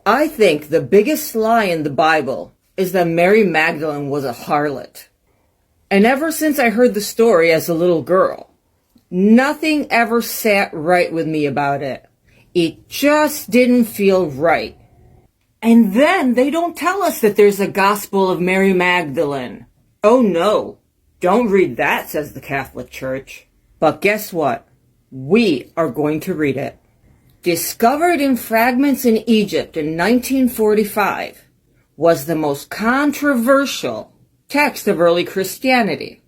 I think the biggest lie in the Bible is that Mary Magdalene was a harlot. And ever since I heard the story as a little girl, nothing ever sat right with me about it. It just didn't feel right. And then they don't tell us that there's a Gospel of Mary Magdalene. Oh no, don't read that, says the Catholic Church. But guess what? We are going to read it. Discovered in fragments in Egypt in 1945, was the most controversial text of early Christianity,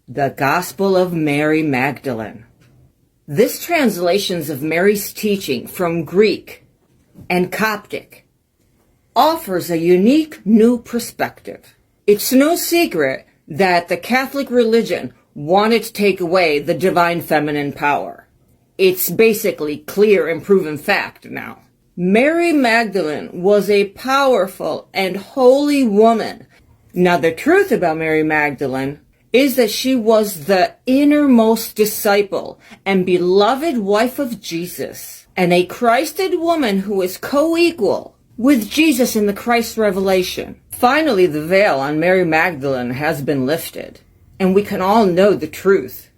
the Gospel of Mary Magdalene. This translations of Mary's teaching from Greek and Coptic offers a unique new perspective. It's no secret that the Catholic religion wanted to take away the divine feminine power. It's basically clear and proven fact now. Mary Magdalene was a powerful and holy woman. Now, the truth about Mary Magdalene is that she was the innermost disciple and beloved wife of Jesus, and a Christed woman who is co-equal with Jesus in the Christ revelation. Finally, the veil on Mary Magdalene has been lifted, and we can all know the truth.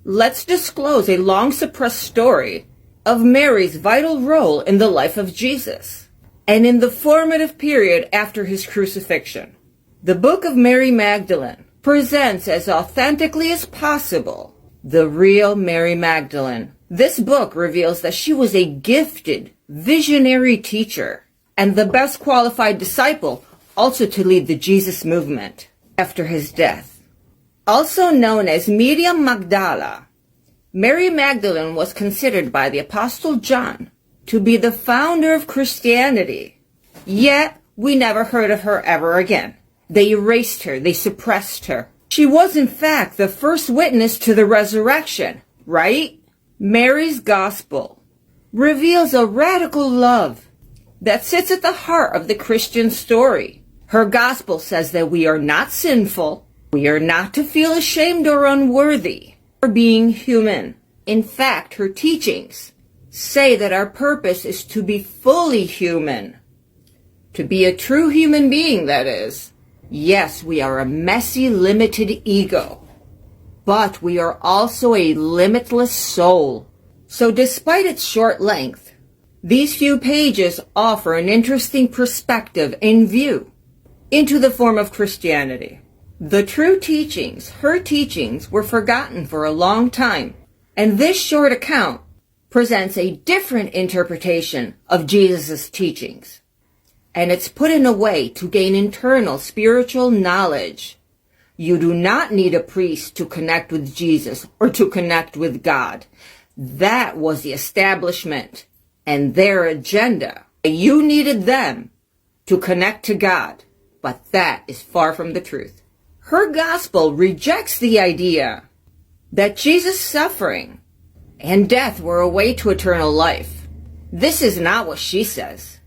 Let's disclose a long-suppressed story of Mary's vital role in the life of Jesus and in the formative period after his crucifixion. The book of Mary Magdalene presents as authentically as possible the real Mary Magdalene. This book reveals that she was a gifted, visionary teacher and the best qualified disciple also to lead the Jesus movement after his death. Also known as Medium Magdala, Mary Magdalene was considered by the Apostle John to be the founder of Christianity. Yet, we never heard of her ever again. They erased her, they suppressed her. She was in fact the first witness to the resurrection, right? Mary's gospel reveals a radical love that sits at the heart of the Christian story. Her gospel says that we are not sinful, we are not to feel ashamed or unworthy for being human. In fact, her teachings say that our purpose is to be fully human. To be a true human being, that is. Yes, we are a messy, limited ego, but we are also a limitless soul. So despite its short length, these few pages offer an interesting perspective and view into the form of Christianity. The true teachings, her teachings, were forgotten for a long time, and this short account presents a different interpretation of Jesus' teachings. And it's put in a way to gain internal spiritual knowledge. You do not need a priest to connect with Jesus or to connect with God. That was the establishment and their agenda. You needed them to connect to God, but that is far from the truth. Her gospel rejects the idea that Jesus' suffering and death were a way to eternal life. This is not what she says.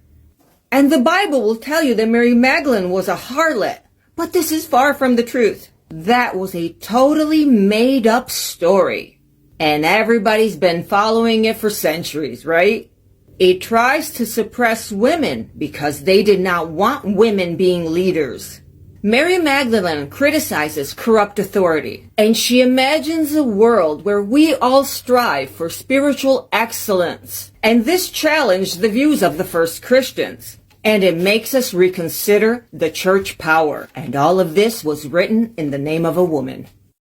And the Bible will tell you that Mary Magdalene was a harlot, but this is far from the truth. That was a totally made-up story, and everybody's been following it for centuries, right? It tries to suppress women because they did not want women being leaders. Mary Magdalene criticizes corrupt authority, and she imagines a world where we all strive for spiritual excellence. And this challenged the views of the first Christians, and it makes us reconsider the church power. And all of this was written in the name of a woman.